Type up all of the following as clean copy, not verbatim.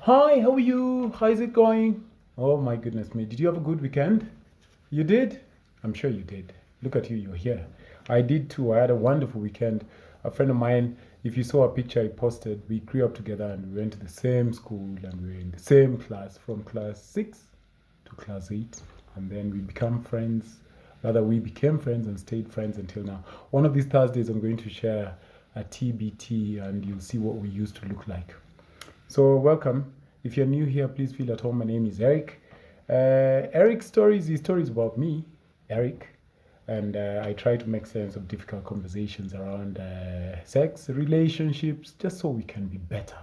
Hi, how are you? How's it going? Oh my goodness me. Did you have a good weekend? You did? I'm sure you did. Look at you, you're here. I did too. I had a wonderful weekend. A friend of mine, if you saw a picture I posted, we grew up together and we went to the same school and we were in the same class from class 6 to class 8. And then we become friends. Rather, we became friends and stayed friends until now. One of these Thursdays, I'm going to share a TBT and you'll see what we used to look like. So, welcome. If you're new here, please feel at home. My name is Eric. Eric's stories, his stories about me, Eric, and I try to make sense of difficult conversations around sex, relationships, just so we can be better.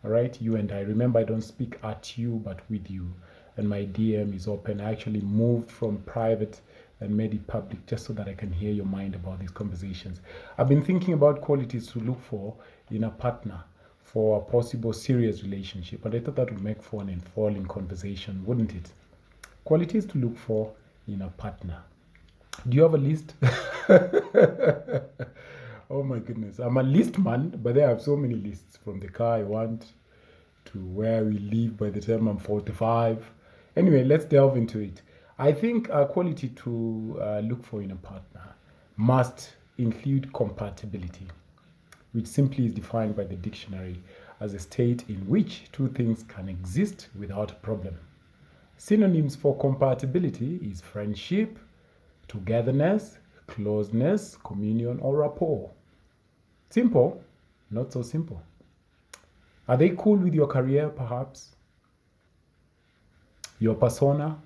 All right, you and I. Remember, I don't speak at you, but with you. And my DM is open. I actually moved from private and made it public just so that I can hear your mind about these conversations. I've been thinking about qualities to look for in a partner for a possible serious relationship, and I thought that would make for an enthralling conversation, wouldn't it? Qualities to look for in a partner. Do you have a list? Oh my goodness. I'm a list man, but I have so many lists from the car I want to where we live by the time I'm 45. Anyway, let's delve into it. I think a quality to look for in a partner must include compatibility, which simply is defined by the dictionary as a state in which two things can exist without a problem. Synonyms for compatibility is friendship, togetherness, closeness, communion, or rapport. Simple, not so simple. Are they cool with your career, perhaps? Your persona?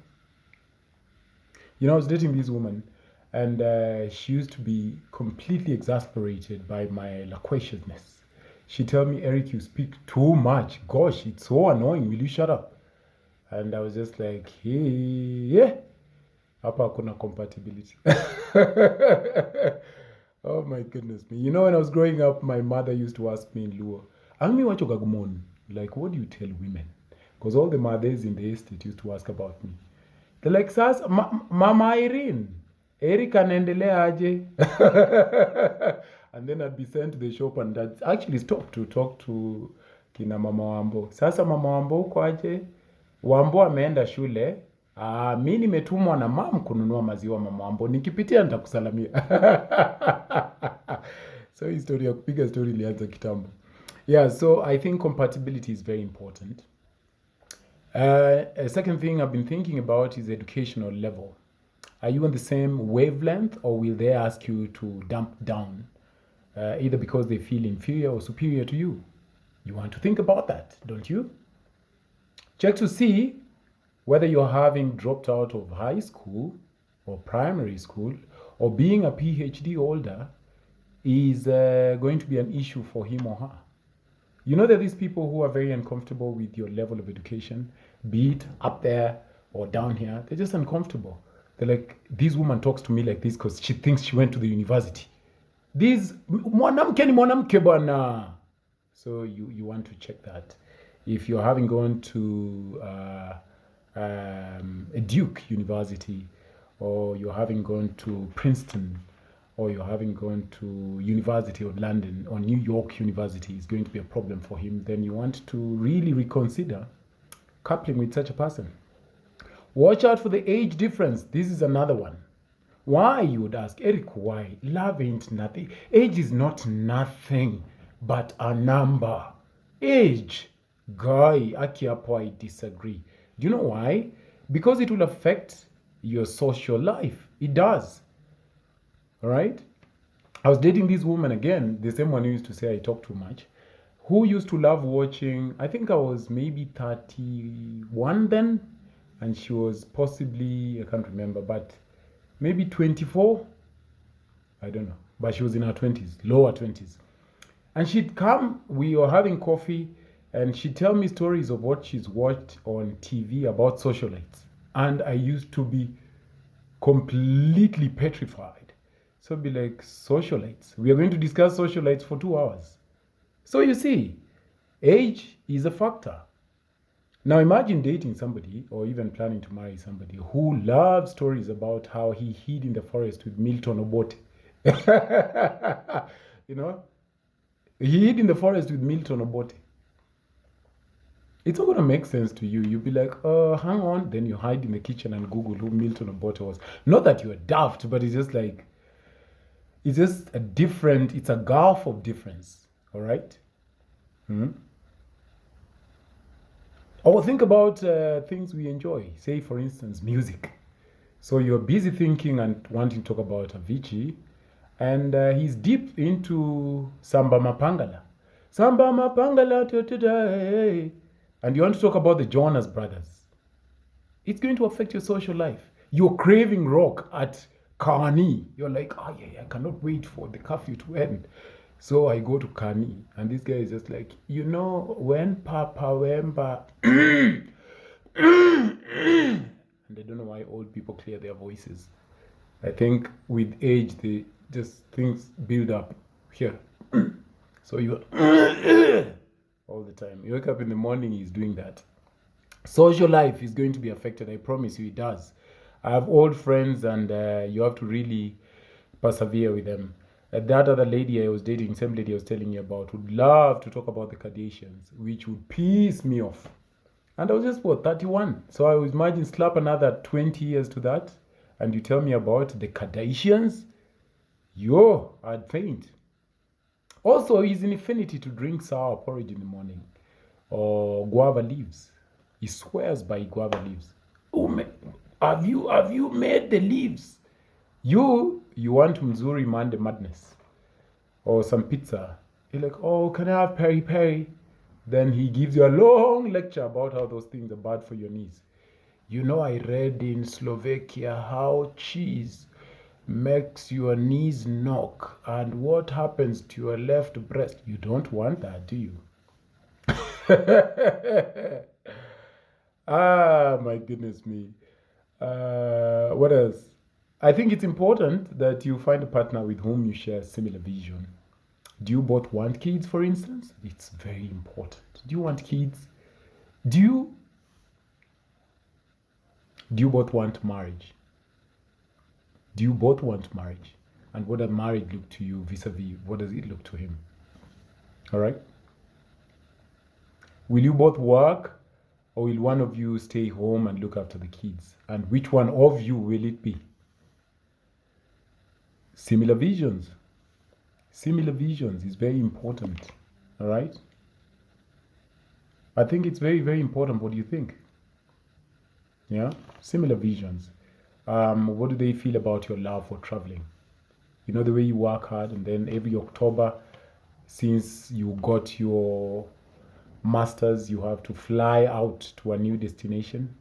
I was dating this woman, and she used to be completely exasperated by my loquaciousness. She tell me, Eric, you speak too much. Gosh, it's so annoying. Will you shut up? And I was just like, hey, yeah. Hapa hakuna compatibility. Oh my goodness me. When I was growing up, my mother used to ask me in Luo, Angmi wacho gagumon. Like, what do you tell women? Because all the mothers in the estate used to ask about me. They're like, Sasa, Mama Irene, Eric anaendelea aje? And then I'd be sent to the shop and I'd actually stop to talk to kina Mama Wambo. Sasa Mama Wambo uko aje? Wambo ameenda shule. Mi nimetumwa na mam kununua maziwa Mama Wambo. Nikipitia nitakusalamia. So hii story ya kupiga story ilianza kitambo. Yeah, so I think compatibility is very important. A second thing I've been thinking about is educational level. Are you on the same wavelength, or will they ask you to dump down, either because they feel inferior or superior to you? You want to think about that, don't you? Check to see whether you're having dropped out of high school or primary school, or being a PhD holder is going to be an issue for him or her. You know that these people who are very uncomfortable with your level of education, be it up there or down here, they're just uncomfortable. They're like, this woman talks to me like this because she thinks she went to the university. This mwanamke ni mwanamke bwana. So you want to check that. If you're having gone to a Duke University, or you're having gone to Princeton, or you're having gone to University of London or New York University is going to be a problem for him, then you want to really reconsider coupling with such a person. Watch out for the age difference. This is another one. Why, you would ask, Eric, why? Love ain't nothing. Age is not nothing but a number. Age. Guy, Akiapo, I disagree. Do you know why? Because it will affect your social life. It does. All right? I was dating this woman again, the same one who used to say I talk too much, who used to love watching. I think I was maybe 31 then, and she was possibly, I can't remember, but maybe 24. I don't know. But she was in her 20s, lower 20s. And she'd come, we were having coffee, and she'd tell me stories of what she's watched on TV about socialites. And I used to be completely petrified. So I'd be like, socialites? We are going to discuss socialites for 2 hours. So you see, age is a factor. Now imagine dating somebody or even planning to marry somebody who loves stories about how he hid in the forest with Milton Obote. He hid in the forest with Milton Obote. It's not going to make sense to you. You'll be like, hang on. Then you hide in the kitchen and Google who Milton Obote was. Not that you're daft, but it's just like, it's just a different, it's a gulf of difference. All right? Or think about things we enjoy. Say, for instance, music. So you're busy thinking and wanting to talk about Avicii, and he's deep into Samba Mapangala. Samba Mapangala, hey. And you want to talk about the Jonas Brothers. It's going to affect your social life. You're craving rock at Kani. You're like, oh yeah, I cannot wait for the curfew to end. So I go to Kani, and this guy is just like, when Papa Wemba, and I don't know why old people clear their voices. I think with age, they just things build up here. So you all the time. You wake up in the morning, he's doing that. Social life is going to be affected. I promise you, it does. I have old friends, and you have to really persevere with them. That other lady I was dating, same lady I was telling you about, would love to talk about the Kardashians, which would piss me off. And I was just, 31. So I was imagine slap another 20 years to that, and you tell me about the Kardashians? Yo, I'd faint. Also, his infinity to drink sour porridge in the morning or guava leaves. He swears by guava leaves. Oh, man, have you made the leaves? You want Mzuri Mande madness or some pizza. You're like, oh, can I have peri peri? Then he gives you a long lecture about how those things are bad for your knees. I read in Slovakia how cheese makes your knees knock and what happens to your left breast. You don't want that, do you? My goodness me. What else? I think it's important that you find a partner with whom you share similar vision. Do you both want kids, for instance? It's very important. Do you want kids? Do you both want marriage? Do you both want marriage? And what does marriage look to you vis-a-vis? What does it look to him? All right? Will you both work, or will one of you stay home and look after the kids? And which one of you will it be? Similar visions. Similar visions is very important. All right? I think it's very, very important. What do you think? Yeah? Similar visions. What do they feel about your love for traveling? The way you work hard, and then every October, since you got your master's, you have to fly out to a new destination.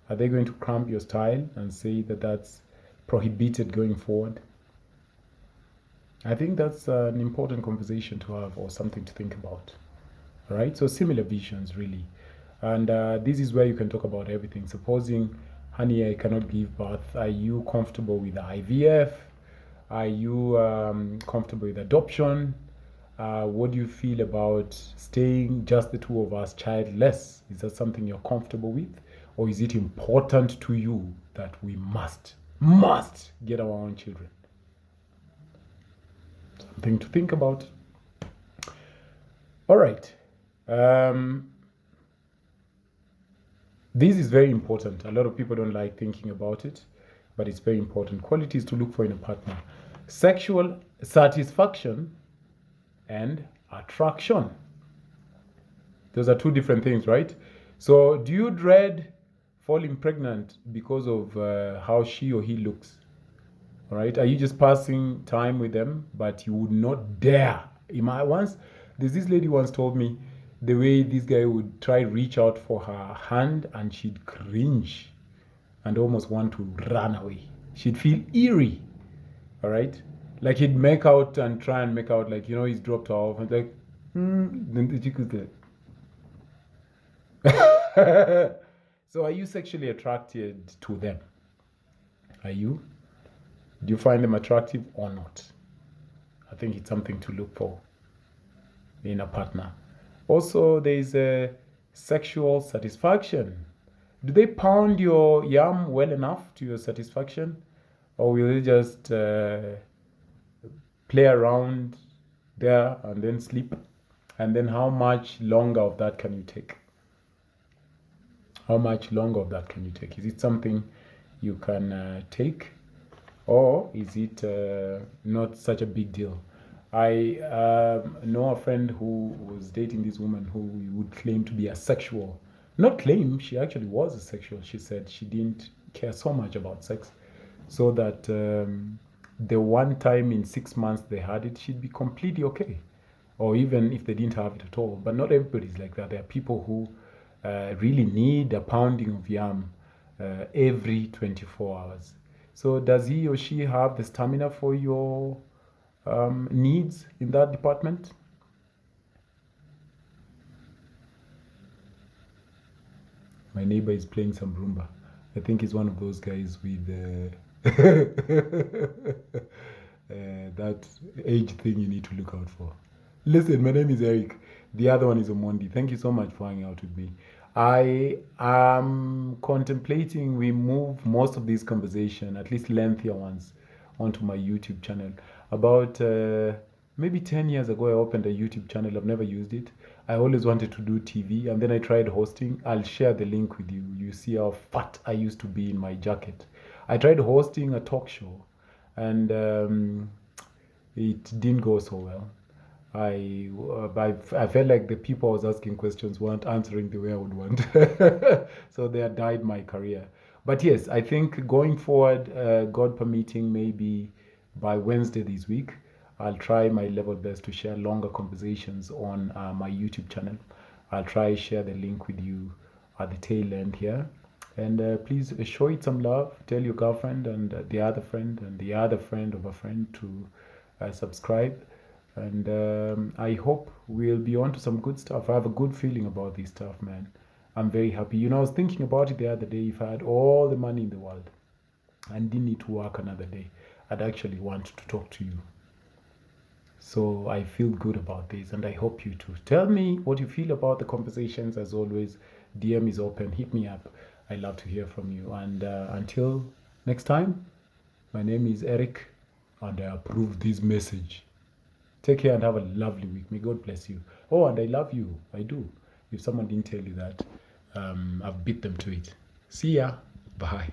Are they going to cramp your style and say that that's prohibited going forward? I think that's an important conversation to have, or something to think about. All right, so similar visions, really. And this is where you can talk about everything. Supposing, honey, I cannot give birth, are you comfortable with IVF? Are you comfortable with adoption? What do you feel about staying just the two of us childless? Is that something you're comfortable with? Or is it important to you that we must get our own children? Something to think about. All right. This is very important. A lot of people don't like thinking about it, but it's very important. Qualities to look for in a partner: sexual satisfaction and attraction. Those are two different things, right? So do you dread falling pregnant because of how she or he looks? All right? Are you just passing time with them, but you would not dare? There's this lady once told me the way this guy would try reach out for her hand, and she'd cringe and almost want to run away. She'd feel eerie. All right? Like he'd make out and try and make out, like, he's dropped her off, and like, then the chick is there. So are you sexually attracted to them? Are you? Do you find them attractive or not? I think it's something to look for in a partner. Also, there's a sexual satisfaction. Do they pound your yam well enough to your satisfaction? Or will they just play around there and then sleep? And then how much longer of that can you take? How much longer of that can you take? Is it something you can take, or is it not such a big deal? I know a friend who was dating this woman who would claim to be asexual. Not claim, she actually was asexual. She said she didn't care so much about sex, so that the one time in 6 months they had it, she'd be completely okay. Or even if they didn't have it at all. But not everybody's like that. There are people who really need a pounding of yam every 24 hours. So does he or she have the stamina for your needs in that department? My neighbor is playing some rumba. I think he's one of those guys with that age thing you need to look out for. Listen, my name is Eric. The other one is Omondi. Thank you so much for hanging out with me. I am contemplating we move most of these conversation, at least lengthier ones, onto my YouTube channel. About maybe 10 years ago, I opened a YouTube channel. I've never used it. I always wanted to do TV, and then I tried hosting. I'll share the link with you. You see how fat I used to be in my jacket. I tried hosting a talk show, and it didn't go so well. I felt like the people I was asking questions weren't answering the way I would want. So they had died my career. But yes, I think going forward, God permitting, maybe by Wednesday this week, I'll try my level best to share longer conversations on my YouTube channel. I'll try share the link with you at the tail end here. And please show it some love. Tell your girlfriend and the other friend and the other friend of a friend to subscribe. And I hope we'll be on to some good stuff. I have a good feeling about this stuff, man. I'm very happy. You know, I was thinking about it the other day. If I had all the money in the world and didn't need to work another day, I'd actually want to talk to you. So I feel good about this, and I hope you too. Tell me what you feel about the conversations. As always, DM is open. Hit me up. I love to hear from you. And until next time, my name is Eric, and I approve this message. Take care and have a lovely week. May God bless you. Oh, and I love you. I do. If someone didn't tell you that, I've beat them to it. See ya. Bye.